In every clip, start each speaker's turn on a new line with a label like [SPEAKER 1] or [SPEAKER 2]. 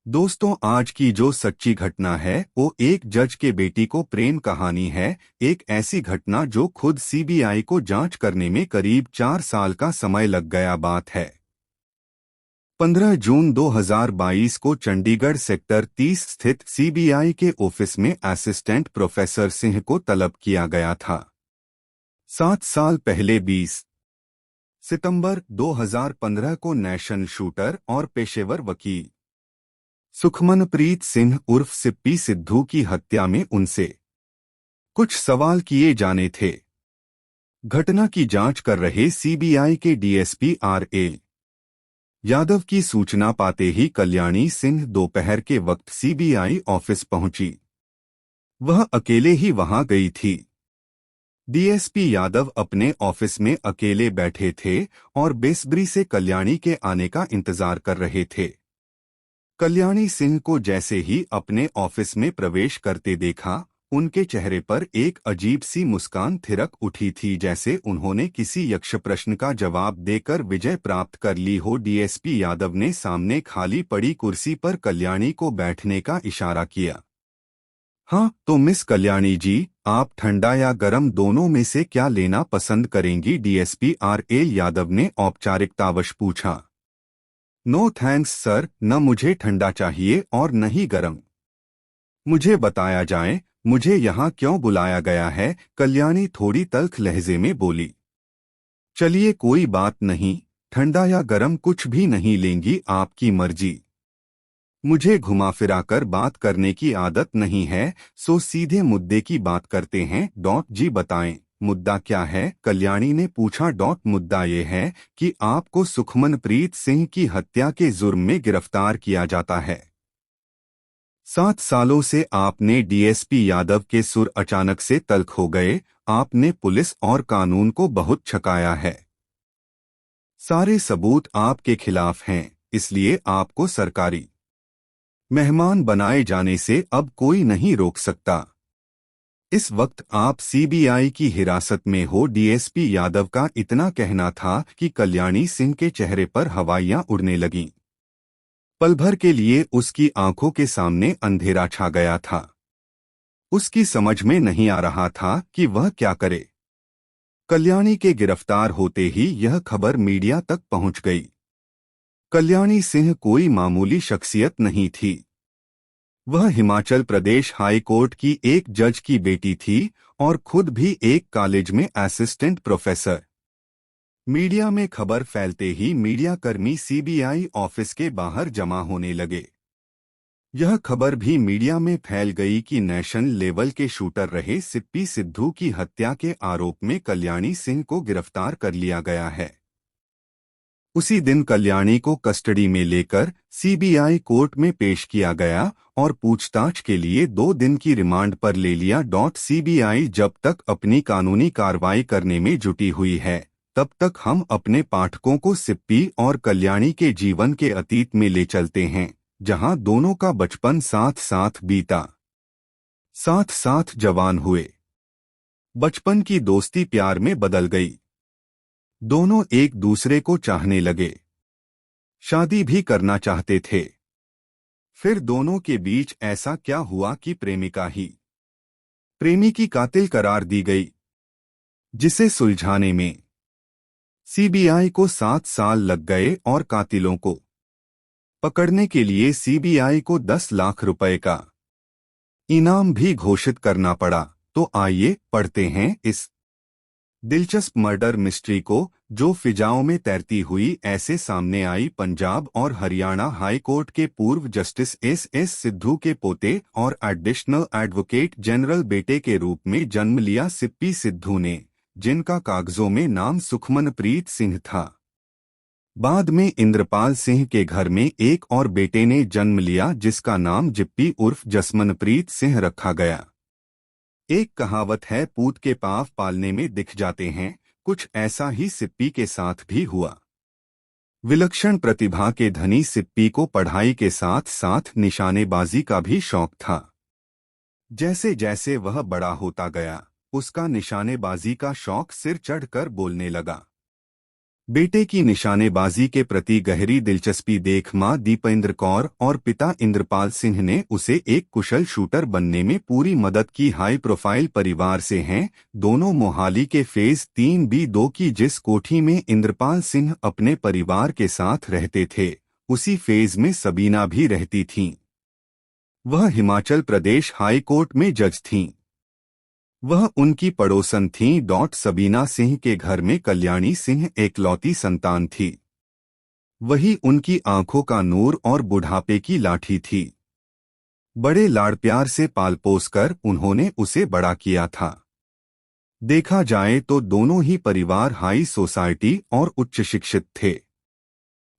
[SPEAKER 1] दोस्तों, आज की जो सच्ची घटना है वो एक जज के बेटी को प्रेम कहानी है। एक ऐसी घटना जो खुद सीबीआई को जांच करने में करीब 4 साल का समय लग गया। बात है 15 जून 2022 को चंडीगढ़ सेक्टर 30 स्थित सीबीआई के ऑफिस में असिस्टेंट प्रोफेसर सिंह को तलब किया गया था। 7 साल पहले 20 सितंबर 2015 को नेशनल शूटर और पेशेवर वकील सुखमनप्रीत सिंह उर्फ सिप्पी सिद्धू की हत्या में उनसे कुछ सवाल किए जाने थे। घटना की जांच कर रहे सीबीआई के डीएसपी आर.ए. यादव की सूचना पाते ही कल्याणी सिंह दोपहर के वक्त सीबीआई ऑफिस पहुंची। वह अकेले ही वहां गई थी। डीएसपी यादव अपने ऑफिस में अकेले बैठे थे और बेसब्री से कल्याणी के आने का इंतजार कर रहे थे। कल्याणी सिंह को जैसे ही अपने ऑफिस में प्रवेश करते देखा, उनके चेहरे पर एक अजीब सी मुस्कान थिरक उठी थी, जैसे उन्होंने किसी यक्ष प्रश्न का जवाब देकर विजय प्राप्त कर ली हो। डीएसपी यादव ने सामने खाली पड़ी कुर्सी पर कल्याणी को बैठने का इशारा किया। हाँ तो मिस कल्याणी जी, आप ठंडा या गर्म दोनों में से क्या लेना पसंद करेंगी? DSP R.A.. यादव ने औपचारिकतावश पूछा। नो थैंक्स सर, न मुझे ठंडा चाहिए और न ही गर्म। मुझे बताया जाए, मुझे यहाँ क्यों बुलाया गया है? कल्याणी थोड़ी तल्ख लहजे में बोली। चलिए कोई बात नहीं, ठंडा या गर्म कुछ भी नहीं लेंगी, आपकी मर्जी। मुझे घुमा फिरा कर बात करने की आदत नहीं है, सो सीधे मुद्दे की बात करते हैं। जी बताएं, मुद्दा क्या है? कल्याणी ने पूछा। मुद्दा ये है कि आपको सुखमनप्रीत सिंह की हत्या के जुर्म में गिरफ्तार किया जाता है। 7 सालों से आपने डीएसपी यादव के सुर अचानक से तल्ख हो गए। आपने पुलिस और कानून को बहुत छकाया है। सारे सबूत आपके खिलाफ हैं, इसलिए आपको सरकारी मेहमान बनाए जाने से अब कोई नहीं रोक सकता। इस वक्त आप सीबीआई की हिरासत में हो। डीएसपी यादव का इतना कहना था कि कल्याणी सिंह के चेहरे पर हवाइयां उड़ने लगीं। पल भर के लिए उसकी आंखों के सामने अंधेरा छा गया था। उसकी समझ में नहीं आ रहा था कि वह क्या करे। कल्याणी के गिरफ्तार होते ही यह खबर मीडिया तक पहुंच गई। कल्याणी सिंह कोई मामूली शख्सियत नहीं थी। वह हिमाचल प्रदेश हाई कोर्ट की एक जज की बेटी थी और खुद भी एक कॉलेज में असिस्टेंट प्रोफेसर। मीडिया में खबर फैलते ही मीडियाकर्मी सीबीआई ऑफिस के बाहर जमा होने लगे। यह खबर भी मीडिया में फैल गई कि नेशनल लेवल के शूटर रहे सिप्पी सिद्धू की हत्या के आरोप में कल्याणी सिंह को गिरफ्तार कर लिया गया है। उसी दिन कल्याणी को कस्टडी में लेकर सीबीआई कोर्ट में पेश किया गया और पूछताछ के लिए 2 दिन की रिमांड पर ले लिया। सीबीआई जब तक अपनी कानूनी कार्रवाई करने में जुटी हुई है, तब तक हम अपने पाठकों को सिप्पी और कल्याणी के जीवन के अतीत में ले चलते हैं, जहां दोनों का बचपन साथ साथ बीता, साथ साथ जवान हुए। बचपन की दोस्ती प्यार में बदल गई। दोनों एक दूसरे को चाहने लगे, शादी भी करना चाहते थे। फिर दोनों के बीच ऐसा क्या हुआ कि प्रेमिका ही प्रेमी की कातिल करार दी गई, जिसे सुलझाने में सीबीआई को 7 साल लग गए और कातिलों को पकड़ने के लिए सीबीआई को 10 लाख रुपए का इनाम भी घोषित करना पड़ा। तो आइए पढ़ते हैं इस दिलचस्प मर्डर मिस्ट्री को, जो फिजाओं में तैरती हुई ऐसे सामने आई। पंजाब और हरियाणा हाई कोर्ट के पूर्व जस्टिस एस सिद्धू के पोते और एडिशनल एडवोकेट जनरल बेटे के रूप में जन्म लिया सिप्पी सिद्धू ने, जिनका कागजों में नाम सुखमनप्रीत सिंह था। बाद में इंद्रपाल सिंह के घर में एक और बेटे ने जन्म लिया, जिसका नाम जिप्पी उर्फ जसमनप्रीत सिंह रखा गया। एक कहावत है, पूत के पाँव पालने में दिख जाते हैं। कुछ ऐसा ही सिप्पी के साथ भी हुआ। विलक्षण प्रतिभा के धनी सिप्पी को पढ़ाई के साथ साथ निशानेबाजी का भी शौक था। जैसे जैसे वह बड़ा होता गया, उसका निशानेबाजी का शौक सिर चढ़कर बोलने लगा। बेटे की निशानेबाजी के प्रति गहरी दिलचस्पी देख मां दीपेंद्र कौर और पिता इंद्रपाल सिंह ने उसे एक कुशल शूटर बनने में पूरी मदद की। हाई प्रोफाइल परिवार से हैं दोनों। मोहाली के फेज 3B2 की जिस कोठी में इंद्रपाल सिंह अपने परिवार के साथ रहते थे, उसी फेज में सबीना भी रहती थीं। वह हिमाचल प्रदेश हाई कोर्ट में जज थीं। वह उनकी पड़ोसन थीं। सबीना सिंह के घर में कल्याणी सिंह एकलौती संतान थी। वही उनकी आंखों का नूर और बुढ़ापे की लाठी थी। बड़े लाड़ प्यार से पाल पोस कर उन्होंने उसे बड़ा किया था। देखा जाए तो दोनों ही परिवार हाई सोसाइटी और उच्च शिक्षित थे।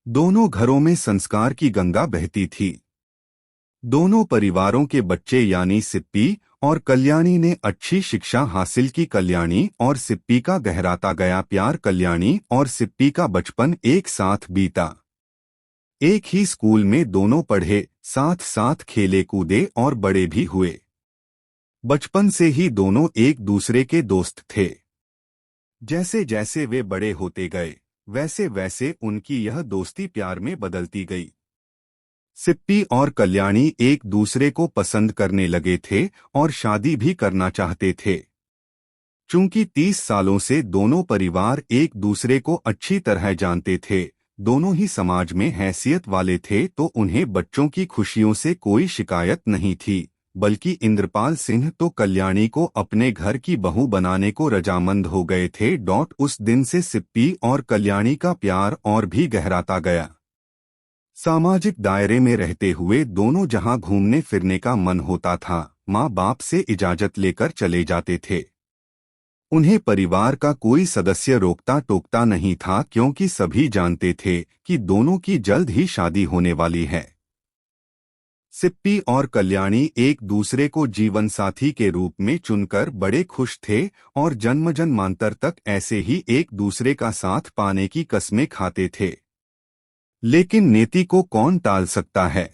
[SPEAKER 1] दोनों घरों में संस्कार की गंगा बहती थी। दोनों परिवारों के बच्चे यानी सिप्पी और कल्याणी ने अच्छी शिक्षा हासिल की। कल्याणी और सिप्पी का गहराता गया प्यार। कल्याणी और सिप्पी का बचपन एक साथ बीता। एक ही स्कूल में दोनों पढ़े, साथ साथ खेले कूदे और बड़े भी हुए। बचपन से ही दोनों एक दूसरे के दोस्त थे। जैसे जैसे वे बड़े होते गए, वैसे वैसे उनकी यह दोस्ती प्यार में बदलती गई। सिप्पी और कल्याणी एक दूसरे को पसंद करने लगे थे और शादी भी करना चाहते थे। चूंकि 30 सालों से दोनों परिवार एक दूसरे को अच्छी तरह जानते थे, दोनों ही समाज में हैसियत वाले थे, तो उन्हें बच्चों की खुशियों से कोई शिकायत नहीं थी। बल्कि इंद्रपाल सिंह तो कल्याणी को अपने घर की बहू बनाने को रजामंद हो गए थे। उस दिन से सिप्पी और कल्याणी का प्यार और भी गहराता गया। सामाजिक दायरे में रहते हुए दोनों जहां घूमने फिरने का मन होता था, माँ बाप से इजाजत लेकर चले जाते थे। उन्हें परिवार का कोई सदस्य रोकता टोकता नहीं था, क्योंकि सभी जानते थे कि दोनों की जल्द ही शादी होने वाली है। सिप्पी और कल्याणी एक दूसरे को जीवन साथी के रूप में चुनकर बड़े खुश थे और जन्म जन्मांतर तक ऐसे ही एक दूसरे का साथ पाने की कस्में खाते थे। लेकिन नियति को कौन टाल सकता है।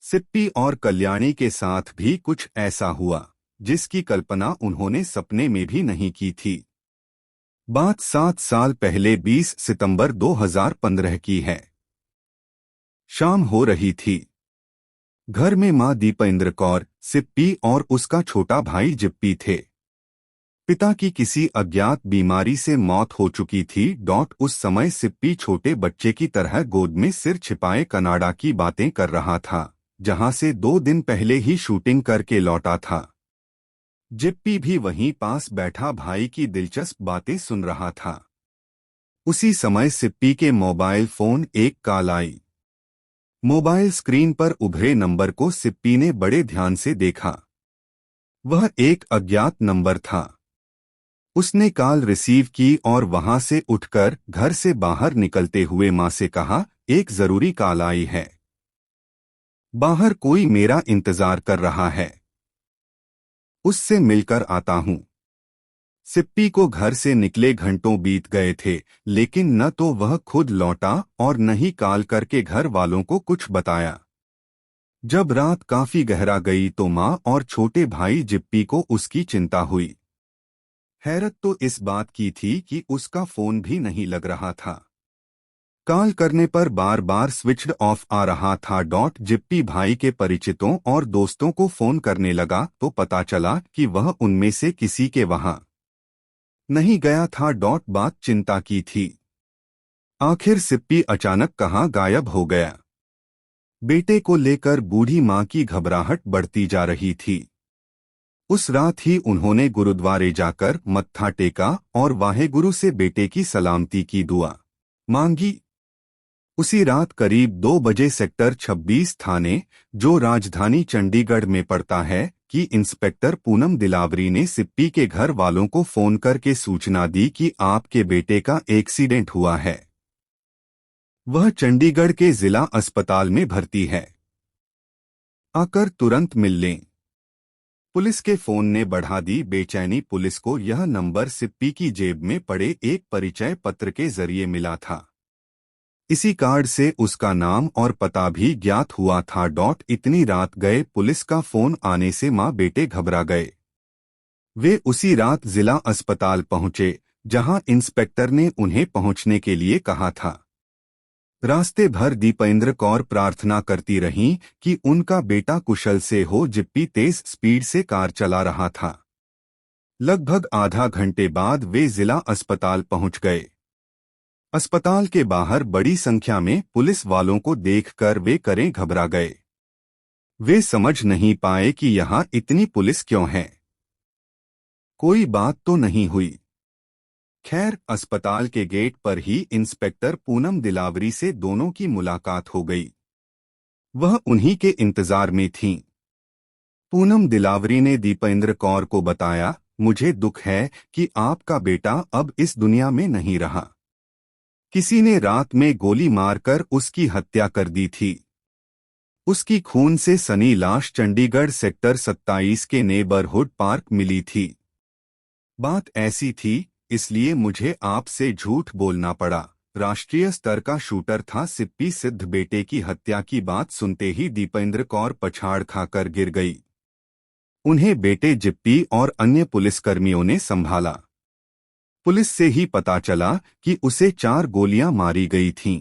[SPEAKER 1] सिप्पी और कल्याणी के साथ भी कुछ ऐसा हुआ जिसकी कल्पना उन्होंने सपने में भी नहीं की थी। बात 7 साल पहले 20 सितंबर 2015 की है। शाम हो रही थी। घर में मां दीपेंद्र कौर, सिप्पी और उसका छोटा भाई जिप्पी थे। पिता की किसी अज्ञात बीमारी से मौत हो चुकी थी। उस समय सिप्पी छोटे बच्चे की तरह गोद में सिर छिपाए कनाडा की बातें कर रहा था, जहां से 2 दिन पहले ही शूटिंग करके लौटा था। जिप्पी भी वहीं पास बैठा भाई की दिलचस्प बातें सुन रहा था। उसी समय सिप्पी के मोबाइल फोन एक कॉल आई। मोबाइल स्क्रीन पर उभरे नंबर को सिप्पी ने बड़े ध्यान से देखा। वह एक अज्ञात नंबर था। उसने कॉल रिसीव की और वहां से उठकर घर से बाहर निकलते हुए मां से कहा, एक जरूरी कॉल आई है। बाहर कोई मेरा इंतजार कर रहा है। उससे मिलकर आता हूं। सिप्पी को घर से निकले घंटों बीत गए थे, लेकिन न तो वह खुद लौटा और न ही कॉल करके घर वालों को कुछ बताया। जब रात काफी गहरा गई तो मां और छोटे भाई जिप्पी को उसकी चिंता हुई। हैरत तो इस बात की थी कि उसका फोन भी नहीं लग रहा था। कॉल करने पर बार बार स्विच्ड ऑफ आ रहा था। जिप्पी भाई के परिचितों और दोस्तों को फोन करने लगा तो पता चला कि वह उनमें से किसी के वहां नहीं गया था। बात चिंता की थी। आखिर सिप्पी अचानक कहाँ गायब हो गया। बेटे को लेकर बूढ़ी मां की घबराहट बढ़ती जा रही थी। उस रात ही उन्होंने गुरुद्वारे जाकर मत्था टेका और वाहेगुरु से बेटे की सलामती की दुआ मांगी। उसी रात करीब 2 बजे सेक्टर 26 थाने, जो राजधानी चंडीगढ़ में पड़ता है, कि इंस्पेक्टर पूनम दिलावरी ने सिप्पी के घर वालों को फोन करके सूचना दी कि आपके बेटे का एक्सीडेंट हुआ है। वह चंडीगढ़ के जिला अस्पताल में भर्ती है। आकर तुरंत मिल लें। पुलिस के फोन ने बढ़ा दी बेचैनी। पुलिस को यह नंबर सिप्पी की जेब में पड़े एक परिचय पत्र के जरिए मिला था। इसी कार्ड से उसका नाम और पता भी ज्ञात हुआ था। इतनी रात गए पुलिस का फोन आने से मां बेटे घबरा गए। वे उसी रात जिला अस्पताल पहुंचे, जहां इंस्पेक्टर ने उन्हें पहुंचने के लिए कहा था। रास्ते भर दीपेंद्र कौर प्रार्थना करती रहीं कि उनका बेटा कुशल से हो। जिप्पी तेज स्पीड से कार चला रहा था। लगभग आधा घंटे बाद वे जिला अस्पताल पहुंच गए। अस्पताल के बाहर बड़ी संख्या में पुलिस वालों को देखकर वे करें घबरा गए। वे समझ नहीं पाए कि यहाँ इतनी पुलिस क्यों है। कोई बात तो नहीं हुई। खैर, अस्पताल के गेट पर ही इंस्पेक्टर पूनम दिलावरी से दोनों की मुलाकात हो गई। वह उन्हीं के इंतजार में थीं। पूनम दिलावरी ने दीपेंद्र कौर को बताया, मुझे दुख है कि आपका बेटा अब इस दुनिया में नहीं रहा। किसी ने रात में गोली मारकर उसकी हत्या कर दी थी। उसकी खून से सनी लाश चंडीगढ़ सेक्टर 27 के नेबरहुड पार्क मिली थी। बात ऐसी थी, इसलिए मुझे आपसे झूठ बोलना पड़ा। राष्ट्रीय स्तर का शूटर था सिप्पी सिद्ध। बेटे की हत्या की बात सुनते ही दीपेंद्र कौर पछाड़ खाकर गिर गई। उन्हें बेटे जिप्पी और अन्य पुलिसकर्मियों ने संभाला। पुलिस से ही पता चला कि उसे 4 गोलियां मारी गई थीं।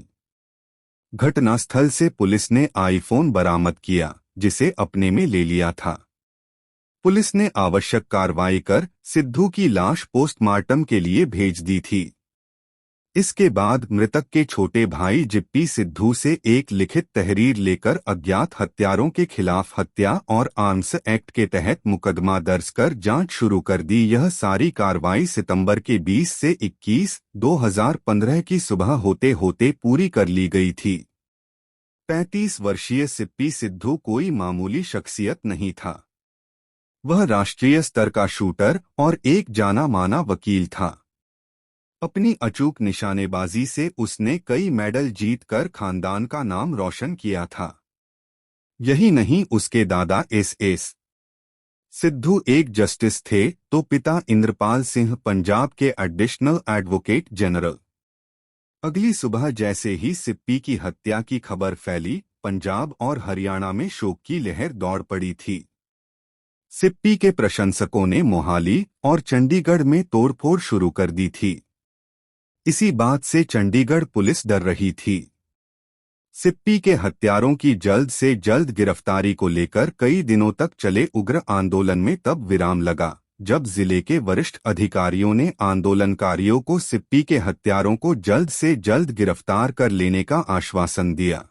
[SPEAKER 1] घटनास्थल से पुलिस ने आईफोन बरामद किया, जिसे अपने में ले लिया था। पुलिस ने आवश्यक कार्रवाई कर सिद्धू की लाश पोस्टमार्टम के लिए भेज दी थी। इसके बाद मृतक के छोटे भाई जिप्पी सिद्धू से एक लिखित तहरीर लेकर अज्ञात हत्यारों के खिलाफ हत्या और आर्म्स एक्ट के तहत मुकदमा दर्ज कर जांच शुरू कर दी। यह सारी कार्रवाई सितंबर के 20 से 21, 2015 की सुबह होते होते पूरी कर ली गई थी। 35 वर्षीय सिप्पी सिद्धू कोई मामूली शख्सियत नहीं था। वह राष्ट्रीय स्तर का शूटर और एक जाना माना वकील था। अपनी अचूक निशानेबाजी से उसने कई मेडल जीतकर खानदान का नाम रोशन किया था। यही नहीं, उसके दादा एस सिद्धू एक जस्टिस थे तो पिता इंद्रपाल सिंह पंजाब के एडिशनल एडवोकेट जनरल। अगली सुबह जैसे ही सिप्पी की हत्या की खबर फैली, पंजाब और हरियाणा में शोक की लहर दौड़ पड़ी थी। सिप्पी के प्रशंसकों ने मोहाली और चंडीगढ़ में तोड़फोड़ शुरू कर दी थी। इसी बात से चंडीगढ़ पुलिस डर रही थी। सिप्पी के हत्यारों की जल्द से जल्द गिरफ्तारी को लेकर कई दिनों तक चले उग्र आंदोलन में तब विराम लगा, जब जिले के वरिष्ठ अधिकारियों ने आंदोलनकारियों को सिप्पी के हत्यारों को जल्द से जल्द गिरफ्तार कर लेने का आश्वासन दिया।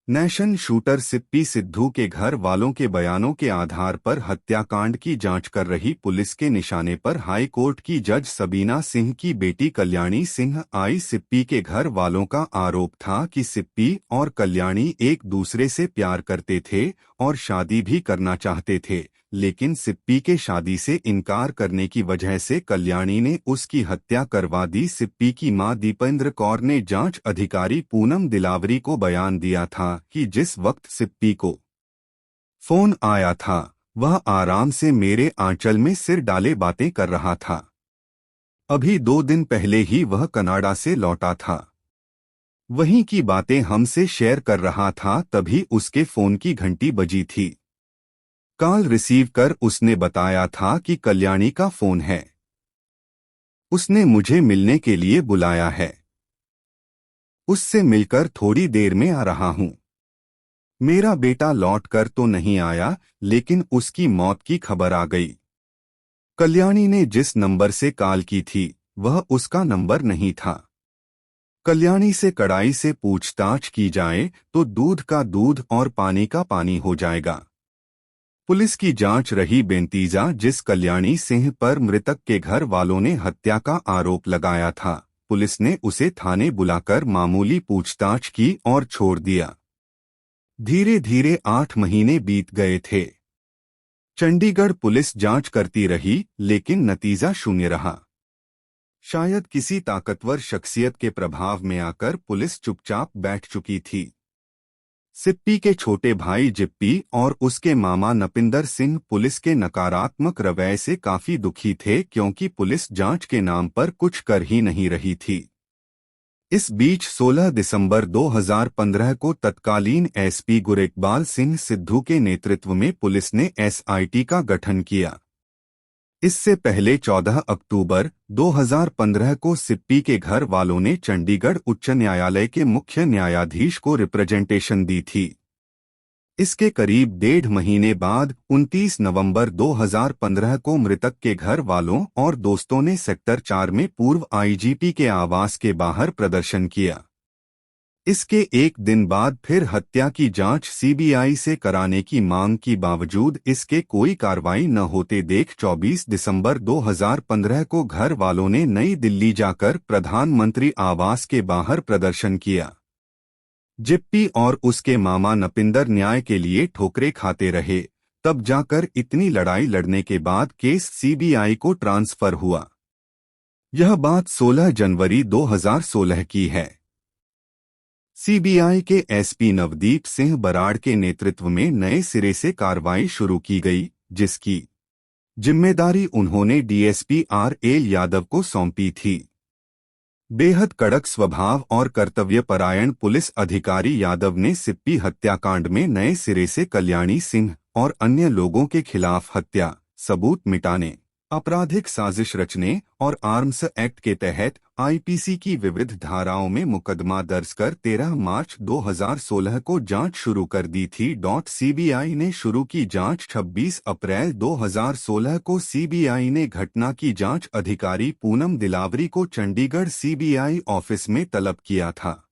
[SPEAKER 1] नेशन शूटर सिप्पी सिद्धू के घर वालों के बयानों के आधार पर हत्याकांड की जांच कर रही पुलिस के निशाने पर हाई कोर्ट की जज सबीना सिंह की बेटी कल्याणी सिंह आई। सिप्पी के घर वालों का आरोप था कि सिप्पी और कल्याणी एक दूसरे से प्यार करते थे और शादी भी करना चाहते थे, लेकिन सिप्पी के शादी से इनकार करने की वजह से कल्याणी ने उसकी हत्या करवा दी। सिप्पी की मां दीपेंद्र कौर ने जांच अधिकारी पूनम दिलावरी को बयान दिया था कि जिस वक्त सिप्पी को फोन आया था, वह आराम से मेरे आंचल में सिर डाले बातें कर रहा था। अभी 2 दिन पहले ही वह कनाडा से लौटा था। वहीं की बातें हमसे शेयर कर रहा था, तभी उसके फोन की घंटी बजी थी। कॉल रिसीव कर उसने बताया था कि कल्याणी का फोन है, उसने मुझे मिलने के लिए बुलाया है। उससे मिलकर थोड़ी देर में आ रहा हूं। मेरा बेटा लौट कर तो नहीं आया, लेकिन उसकी मौत की खबर आ गई। कल्याणी ने जिस नंबर से कॉल की थी, वह उसका नंबर नहीं था। कल्याणी से कड़ाई से पूछताछ की जाए तो दूध का दूध और पानी का पानी हो जाएगा। पुलिस की जांच रही बेनतीजा। जिस कल्याणी सिंह पर मृतक के घर वालों ने हत्या का आरोप लगाया था, पुलिस ने उसे थाने बुलाकर मामूली पूछताछ की और छोड़ दिया। धीरे धीरे 8 महीने बीत गए थे। चंडीगढ़ पुलिस जांच करती रही, लेकिन नतीजा शून्य रहा। शायद किसी ताकतवर शख्सियत के प्रभाव में आकर पुलिस चुपचाप बैठ चुकी थी। सिप्पी के छोटे भाई जिप्पी और उसके मामा नपिंदर सिंह पुलिस के नकारात्मक रवैये से काफी दुखी थे, क्योंकि पुलिस जांच के नाम पर कुछ कर ही नहीं रही थी। इस बीच 16 दिसंबर 2015 को तत्कालीन एसपी गुरेकबाल सिंह सिद्धू के नेतृत्व में पुलिस ने एसआईटी का गठन किया। इससे पहले 14 अक्टूबर 2015 को सिप्पी के घर वालों ने चंडीगढ़ उच्च न्यायालय के मुख्य न्यायाधीश को रिप्रेजेंटेशन दी थी। इसके करीब 1.5 महीने बाद 29 नवंबर 2015 को मृतक के घर वालों और दोस्तों ने सेक्टर 4 में पूर्व आईजीपी के आवास के बाहर प्रदर्शन किया। इसके एक दिन बाद फिर हत्या की जांच सीबीआई से कराने की मांग की बावजूद इसके कोई कार्रवाई न होते देख 24 दिसंबर 2015 को घर वालों ने नई दिल्ली जाकर प्रधानमंत्री आवास के बाहर प्रदर्शन किया। जिप्पी और उसके मामा नपिंदर न्याय के लिए ठोकरें खाते रहे, तब जाकर इतनी लड़ाई लड़ने के बाद केस सीबीआई को ट्रांसफर हुआ। यह बात 16 जनवरी 2016 की है। सीबीआई के एसपी नवदीप सिंह बराड़ के नेतृत्व में नए सिरे से कार्रवाई शुरू की गई, जिसकी जिम्मेदारी उन्होंने डीएसपी आर.एल. यादव को सौंपी थी। बेहद कड़क स्वभाव और कर्तव्यपरायण पुलिस अधिकारी यादव ने सिप्पी हत्याकांड में नए सिरे से कल्याणी सिंह और अन्य लोगों के खिलाफ हत्या, सबूत मिटाने, आपराधिक साजिश रचने और आर्म्स एक्ट के तहत आईपीसी की विविध धाराओं में मुकदमा दर्ज कर 13 मार्च 2016 को जांच शुरू कर दी थी। सीबीआई ने शुरू की जांच 26 अप्रैल 2016 को सीबीआई ने घटना की जांच अधिकारी पूनम दिलावरी को चंडीगढ़ सीबीआई ऑफिस में तलब किया था।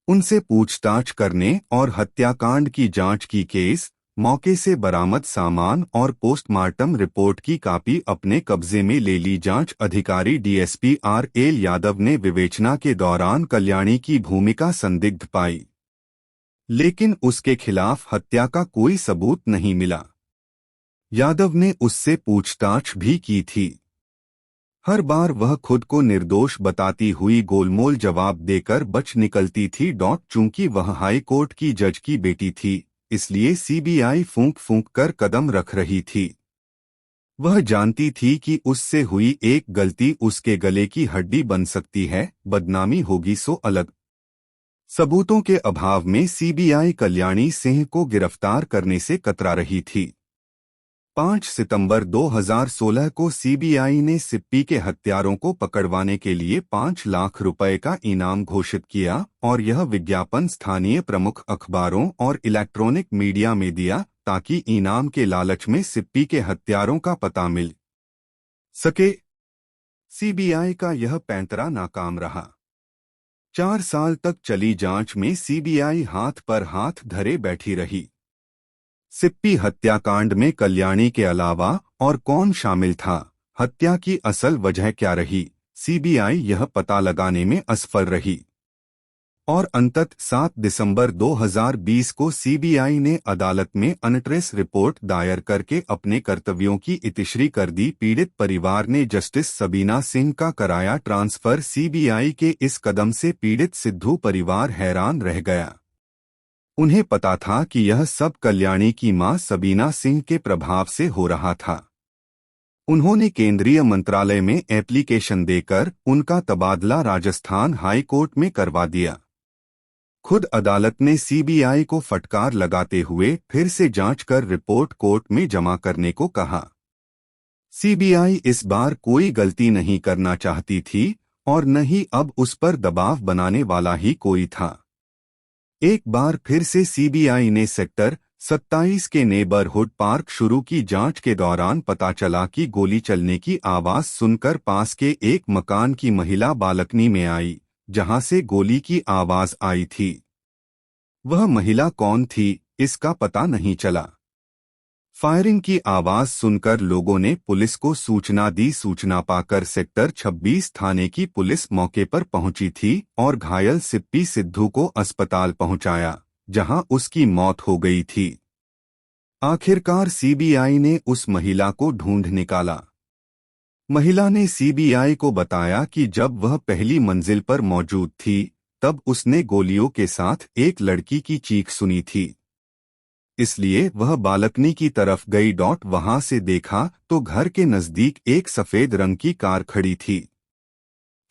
[SPEAKER 1] उनसे पूछताछ करने और हत्याकांड की जांच की केस, मौके से बरामद सामान और पोस्टमार्टम रिपोर्ट की कॉपी अपने कब्जे में ले ली। जांच अधिकारी डीएसपी आर.एल. यादव ने विवेचना के दौरान कल्याणी की भूमिका संदिग्ध पाई, लेकिन उसके खिलाफ हत्या का कोई सबूत नहीं मिला। यादव ने उससे पूछताछ भी की थी। हर बार वह खुद को निर्दोष बताती हुई गोलमोल जवाब देकर बच निकलती थी। चूंकि वह हाई कोर्ट की जज की बेटी थी, इसलिए सीबीआई फूंक फूंक कर कदम रख रही थी। वह जानती थी कि उससे हुई एक गलती उसके गले की हड्डी बन सकती है, बदनामी होगी सो अलग। सबूतों के अभाव में सीबीआई कल्याणी सिंह को गिरफ्तार करने से कतरा रही थी। 5 सितंबर 2016 को सीबीआई ने सिप्पी के हत्यारों को पकड़वाने के लिए 5 लाख रुपए का इनाम घोषित किया और यह विज्ञापन स्थानीय प्रमुख अखबारों और इलेक्ट्रॉनिक मीडिया में दिया, ताकि इनाम के लालच में सिप्पी के हत्यारों का पता मिल सके। सीबीआई का यह पैंतरा नाकाम रहा। 4 साल तक चली जांच में सीबीआई हाथ पर हाथ धरे बैठी रही। सिप्पी हत्याकांड में कल्याणी के अलावा और कौन शामिल था, हत्या की असल वजह क्या रही, सीबीआई यह पता लगाने में असफल रही। और अंततः 7 दिसंबर 2020 को सीबीआई ने अदालत में अनट्रेस रिपोर्ट दायर करके अपने कर्तव्यों की इतिश्री कर दी। पीड़ित परिवार ने जस्टिस सबीना सिंह का कराया ट्रांसफर। सीबीआई के इस कदम से पीड़ित सिद्धू परिवार हैरान रह गया। उन्हें पता था कि यह सब कल्याणी की मां सबीना सिंह के प्रभाव से हो रहा था। उन्होंने केंद्रीय मंत्रालय में एप्लीकेशन देकर उनका तबादला राजस्थान हाई कोर्ट में करवा दिया। खुद अदालत ने सीबीआई को फटकार लगाते हुए फिर से जांच कर रिपोर्ट कोर्ट में जमा करने को कहा। सीबीआई इस बार कोई गलती नहीं करना चाहती थी और न ही अब उस पर दबाव बनाने वाला ही कोई था। एक बार फिर से सीबीआई ने सेक्टर 27 के नेबरहुड पार्क शुरू की जांच के दौरान पता चला कि गोली चलने की आवाज सुनकर पास के एक मकान की महिला बालकनी में आई, जहां से गोली की आवाज आई थी। वह महिला कौन थी, इसका पता नहीं चला। फायरिंग की आवाज सुनकर लोगों ने पुलिस को सूचना दी। सूचना पाकर सेक्टर 26 थाने की पुलिस मौके पर पहुंची थी और घायल सिप्पी सिद्धू को अस्पताल पहुंचाया, जहां उसकी मौत हो गई थी। आखिरकार सीबीआई ने उस महिला को ढूंढ निकाला। महिला ने सीबीआई को बताया कि जब वह पहली मंजिल पर मौजूद थी, तब उसने गोलियों के साथ एक लड़की की चीख सुनी थी। इसलिए वह बालकनी की तरफ गई। वहां से देखा तो घर के नजदीक एक सफेद रंग की कार खड़ी थी।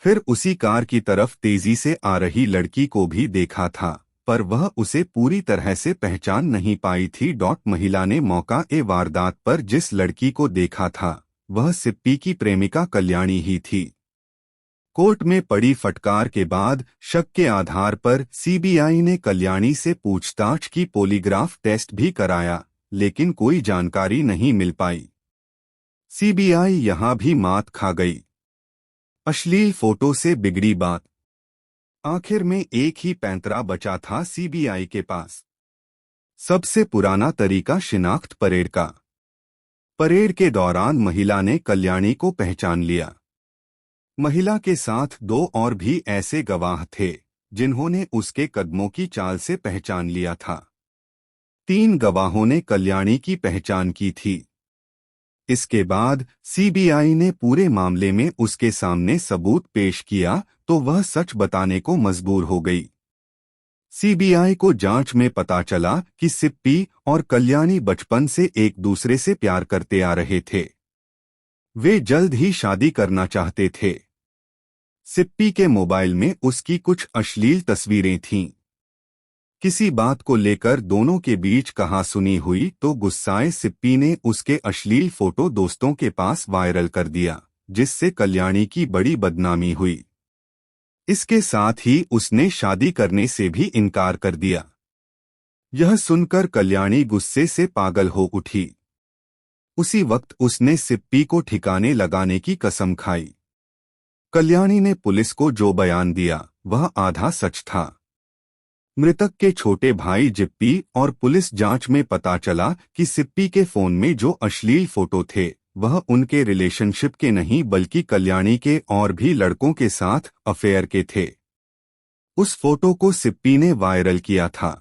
[SPEAKER 1] फिर उसी कार की तरफ तेजी से आ रही लड़की को भी देखा था, पर वह उसे पूरी तरह से पहचान नहीं पाई थी। महिला ने मौका ए वारदात पर जिस लड़की को देखा था, वह सिप्पी की प्रेमिका कल्याणी ही थी। कोर्ट में पड़ी फटकार के बाद शक के आधार पर सीबीआई ने कल्याणी से पूछताछ की, पॉलीग्राफ टेस्ट भी कराया, लेकिन कोई जानकारी नहीं मिल पाई। सीबीआई यहां भी मात खा गई। अश्लील फोटो से बिगड़ी बात। आखिर में एक ही पैंतरा बचा था सीबीआई के पास। सबसे पुराना तरीका शिनाख्त परेड का। परेड के दौरान महिला ने कल्याणी को पहचान लिया। महिला के साथ दो और भी ऐसे गवाह थे जिन्होंने उसके कदमों की चाल से पहचान लिया था। 3 गवाहों ने कल्याणी की पहचान की थी। इसके बाद सीबीआई ने पूरे मामले में उसके सामने सबूत पेश किया तो वह सच बताने को मजबूर हो गई। सीबीआई को जांच में पता चला कि सिप्पी और कल्याणी बचपन से एक दूसरे से प्यार करते आ रहे थे। वे जल्द ही शादी करना चाहते थे। सिप्पी के मोबाइल में उसकी कुछ अश्लील तस्वीरें थीं। किसी बात को लेकर दोनों के बीच कहासुनी हुई तो गुस्साए सिप्पी ने उसके अश्लील फोटो दोस्तों के पास वायरल कर दिया, जिससे कल्याणी की बड़ी बदनामी हुई। इसके साथ ही उसने शादी करने से भी इनकार कर दिया। यह सुनकर कल्याणी गुस्से से पागल हो उठी। उसी वक्त उसने सिप्पी को ठिकाने लगाने की कसम खाई। कल्याणी ने पुलिस को जो बयान दिया वह आधा सच था। मृतक के छोटे भाई जिप्पी और पुलिस जांच में पता चला कि सिप्पी के फोन में जो अश्लील फोटो थे वह उनके रिलेशनशिप के नहीं बल्कि कल्याणी के और भी लड़कों के साथ अफेयर के थे। उस फोटो को सिप्पी ने वायरल किया था।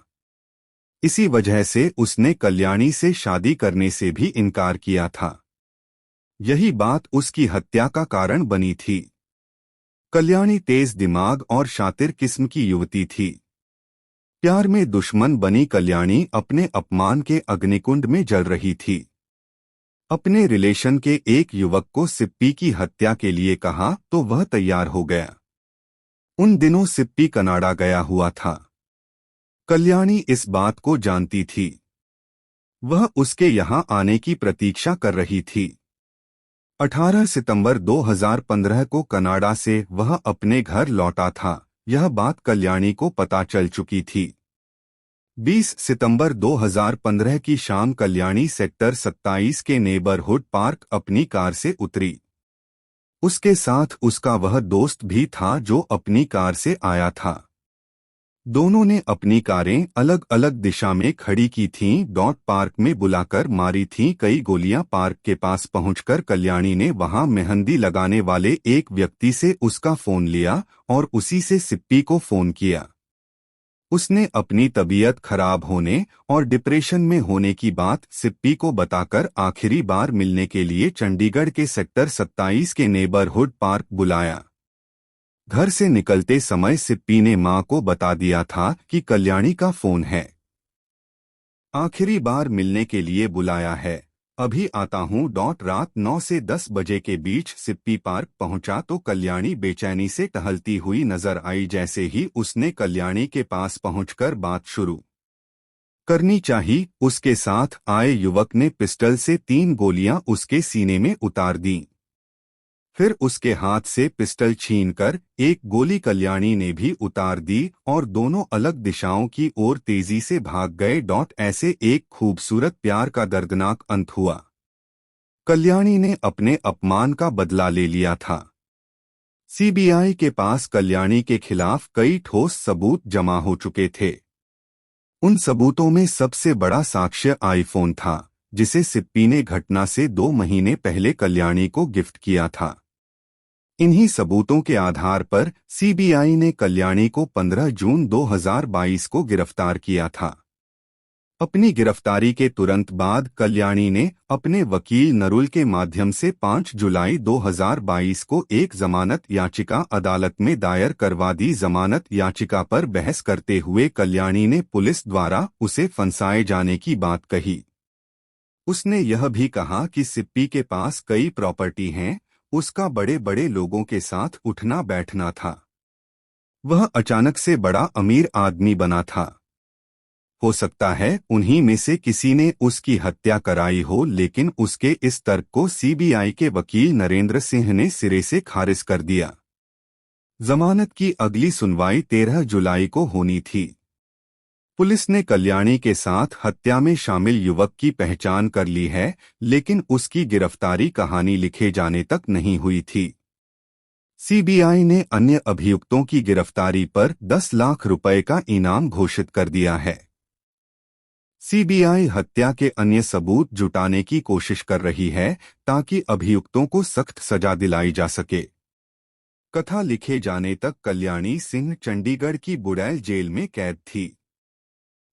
[SPEAKER 1] इसी वजह से उसने कल्याणी से शादी करने से भी इनकार किया था। यही बात उसकी हत्या का कारण बनी थी। कल्याणी तेज दिमाग और शातिर किस्म की युवती थी। प्यार में दुश्मन बनी कल्याणी अपने अपमान के अग्निकुंड में जल रही थी। अपने रिलेशन के एक युवक को सिप्पी की हत्या के लिए कहा तो वह तैयार हो गया। उन दिनों सिप्पी कनाडा गया हुआ था। कल्याणी इस बात को जानती थी। वह उसके यहां आने की प्रतीक्षा कर रही थी। 18 सितंबर 2015 को कनाडा से वह अपने घर लौटा था। यह बात कल्याणी को पता चल चुकी थी। 20 सितंबर 2015 की शाम कल्याणी सेक्टर 27 के नेबरहुड पार्क अपनी कार से उतरी। उसके साथ उसका वह दोस्त भी था जो अपनी कार से आया था। दोनों ने अपनी कारें अलग अलग दिशा में खड़ी की थीं। पार्क में बुलाकर मारी थीं कई गोलियां। पार्क के पास पहुंचकर कल्याणी ने वहां मेहंदी लगाने वाले एक व्यक्ति से उसका फोन लिया और उसी से सिप्पी को फोन किया। उसने अपनी तबीयत खराब होने और डिप्रेशन में होने की बात सिप्पी को बताकर आखिरी बार मिलने के लिए चंडीगढ़ के सेक्टर 27 के नेबरहुड पार्क बुलाया। घर से निकलते समय सिप्पी ने मां को बता दिया था कि कल्याणी का फोन है, आखिरी बार मिलने के लिए बुलाया है, अभी आता हूं। रात 9 से 10 बजे के बीच सिप्पी पार्क पहुंचा तो कल्याणी बेचैनी से टहलती हुई नजर आई। जैसे ही उसने कल्याणी के पास पहुंचकर बात शुरू करनी चाही, उसके साथ आए युवक ने पिस्टल से 3 गोलियां उसके सीने में उतार दीं। फिर उसके हाथ से पिस्टल छीनकर एक गोली कल्याणी ने भी उतार दी और दोनों अलग दिशाओं की ओर तेजी से भाग गए। ऐसे एक खूबसूरत प्यार का दर्दनाक अंत हुआ। कल्याणी ने अपने अपमान का बदला ले लिया था। सीबीआई के पास कल्याणी के खिलाफ कई ठोस सबूत जमा हो चुके थे। उन सबूतों में सबसे बड़ा साक्ष्य आईफोन था, जिसे सिप्पी ने घटना से 2 महीने पहले कल्याणी को गिफ्ट किया था। इन्हीं सबूतों के आधार पर सीबीआई ने कल्याणी को 15 जून 2022 को गिरफ्तार किया था। अपनी गिरफ्तारी के तुरंत बाद कल्याणी ने अपने वकील नरुल के माध्यम से 5 जुलाई 2022 को एक जमानत याचिका अदालत में दायर करवा दी। जमानत याचिका पर बहस करते हुए कल्याणी ने पुलिस द्वारा उसे फंसाए जाने की बात कही। उसने यह भी कहा कि सिप्पी के पास कई प्रॉपर्टी हैं, उसका बड़े बड़े लोगों के साथ उठना बैठना था। वह अचानक से बड़ा अमीर आदमी बना था। हो सकता है उन्हीं में से किसी ने उसकी हत्या कराई हो, लेकिन उसके इस तर्क को सीबीआई के वकील नरेंद्र सिंह ने सिरे से खारिज कर दिया। जमानत की अगली सुनवाई 13 जुलाई को होनी थी। पुलिस ने कल्याणी के साथ हत्या में शामिल युवक की पहचान कर ली है, लेकिन उसकी गिरफ्तारी कहानी लिखे जाने तक नहीं हुई थी। सीबीआई ने अन्य अभियुक्तों की गिरफ्तारी पर 10 लाख रुपए का इनाम घोषित कर दिया है। सीबीआई हत्या के अन्य सबूत जुटाने की कोशिश कर रही है ताकि अभियुक्तों को सख्त सजा दिलाई जा सके। कथा लिखे जाने तक कल्याणी सिंह चंडीगढ़ की बुड़ैल जेल में कैद थी।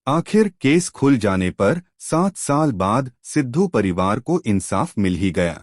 [SPEAKER 1] आखिर केस खुल जाने पर 7 साल बाद सिद्धू परिवार को इंसाफ मिल ही गया।